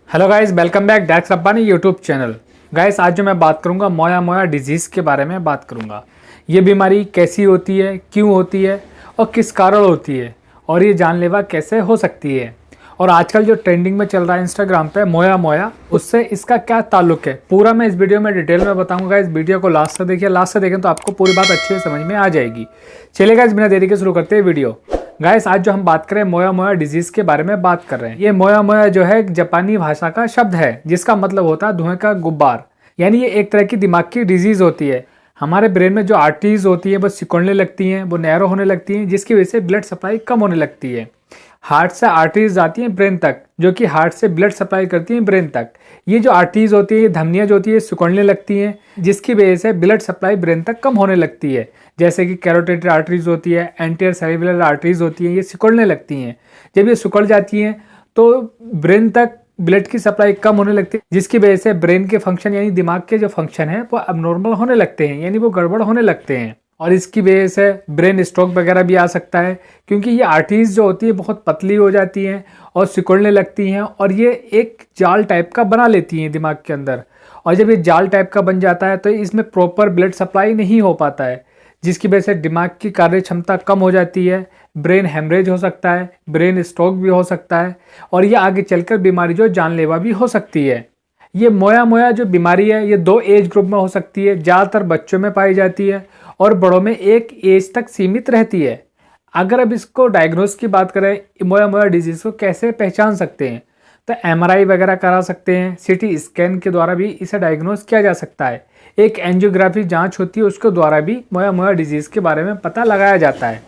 Hello guys, welcome back डैक्स Rabbani YouTube channel. Guys, आज जो मैं बात करूंगा मोया मोया डिजीज़ के बारे में बात करूंगा। ये बीमारी कैसी होती है, क्यों होती है और किस कारण होती है और ये जानलेवा कैसे हो सकती है। और आजकल जो ट्रेंडिंग में चल रहा है इंस्टाग्राम पे मोया मोया, उससे इसका क्या ताल्लुक है, पूरा मैं इस वीडियो में डिटेल में बताऊंगा। इस वीडियो को लास्ट से देखिए, लास्ट से देखें तो आपको पूरी बात अच्छे से समझ में आ जाएगी। चलिए गाइस, बिना देरी के शुरू करते हैं वीडियो। गाइस, आज जो हम बात करें मोया मोया डिजीज के बारे में बात कर रहे हैं। ये मोया मोया जो है एक जापानी भाषा का शब्द है जिसका मतलब होता है धुएं का गुब्बार। यानी ये एक तरह की दिमाग की डिजीज होती है। हमारे ब्रेन में जो आर्टरीज होती है वो सिकुड़ने लगती हैं, वो नैरो होने लगती हैं, जिसकी वजह से ब्लड सप्लाई कम होने लगती है। हार्ट से आर्टरीज जाती हैं ब्रेन तक, जो कि हार्ट से ब्लड सप्लाई करती हैं ब्रेन तक। ये जो आर्टरीज होती है, ये धमनियाँ जो होती है सिकुड़ने लगती हैं, जिसकी वजह से ब्लड सप्लाई ब्रेन तक कम होने लगती है। जैसे कि कैरोटिड आर्टरीज होती है, एंटीरियर सेरिबैलर आर्टरीज होती है, ये सिकुड़ने लगती हैं। जब ये सिकुड़ जाती हैं तो ब्रेन तक ब्लड की सप्लाई कम होने लगती है, जिसकी वजह से ब्रेन के फंक्शन यानी दिमाग के जो फंक्शन है वो अबनॉर्मल होने लगते हैं, यानी वो गड़बड़ होने लगते हैं। और इसकी वजह से ब्रेन स्ट्रोक वगैरह भी आ सकता है, क्योंकि ये आर्टरीज जो होती है बहुत पतली हो जाती हैं और सिकुड़ने लगती हैं और ये एक जाल टाइप का बना लेती हैं दिमाग के अंदर। और जब ये जाल टाइप का बन जाता है तो इसमें प्रॉपर ब्लड सप्लाई नहीं हो पाता है, जिसकी वजह से दिमाग की कार्य क्षमता कम हो जाती है, ब्रेन हेमरेज हो सकता है, ब्रेन स्ट्रोक भी हो सकता है और ये आगे चलकर बीमारी जो जानलेवा भी हो सकती है। ये मोया मोया जो बीमारी है ये 2 एज ग्रुप में हो सकती है। ज़्यादातर बच्चों में पाई जाती है और बड़ों में एक एज तक सीमित रहती है। अगर अब इसको डायग्नोस की बात करें, मोया मोया डिजीज़ को कैसे पहचान सकते हैं, तो एमआरआई वगैरह करा सकते हैं, सीटी स्कैन के द्वारा भी इसे डायग्नोस किया जा सकता है। एक एंजियोग्राफी जांच होती है, उसके द्वारा भी मोया मोया डिजीज़ के बारे में पता लगाया जाता है।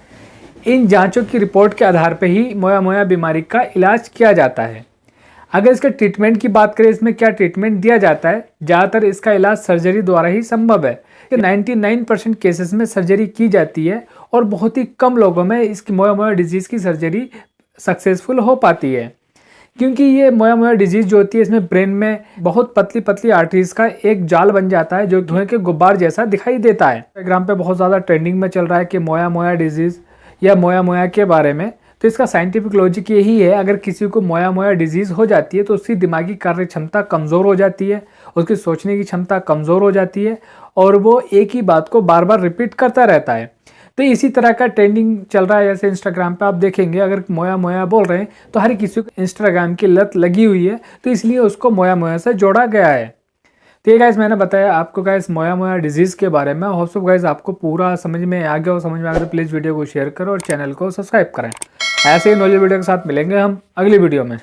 इन जांचों की रिपोर्ट के आधार पर ही मोया मोया बीमारी का इलाज किया जाता है। अगर इसके ट्रीटमेंट की बात करें, इसमें क्या ट्रीटमेंट दिया जाता है, ज़्यादातर इसका इलाज सर्जरी द्वारा ही संभव है। 99% केसेस में सर्जरी की जाती है और बहुत ही कम लोगों में इसकी मोया मोया डिजीज़ की सर्जरी सक्सेसफुल हो पाती है, क्योंकि ये मोया मोया डिजीज़ जो होती है इसमें ब्रेन में बहुत पतली पतली आर्टरीज का एक जाल बन जाता है जो धुएं के गुब्बार जैसा दिखाई देता है। इंस्टाग्राम पे बहुत ज़्यादा ट्रेंडिंग में चल रहा है कि मोया मोया डिजीज़ या मोया मोया के बारे में। तो इसका साइंटिफिक लॉजिक यही है, अगर किसी को मोया मोया डिजीज़ हो जाती है तो उसकी दिमागी कार्य क्षमता कमज़ोर हो जाती है, उसकी सोचने की क्षमता कमज़ोर हो जाती है और वो एक ही बात को बार बार रिपीट करता रहता है। तो इसी तरह का ट्रेंडिंग चल रहा है। जैसे इंस्टाग्राम पे आप देखेंगे, अगर मोया मोया बोल रहे हैं तो हर किसी को इंस्टाग्राम की लत लगी हुई है, तो इसलिए उसको मोया मोया से जोड़ा गया है। तो ये गाइस मैंने बताया आपको गाइस मोया मोया डिजीज़ के बारे में। होप सो गाइस आपको पूरा समझ में आ गया हो। समझ में आ गया तो प्लीज़ वीडियो को शेयर करो और चैनल को सब्सक्राइब करें। ऐसे ही नॉलेज वीडियो के साथ मिलेंगे हम अगली वीडियो में।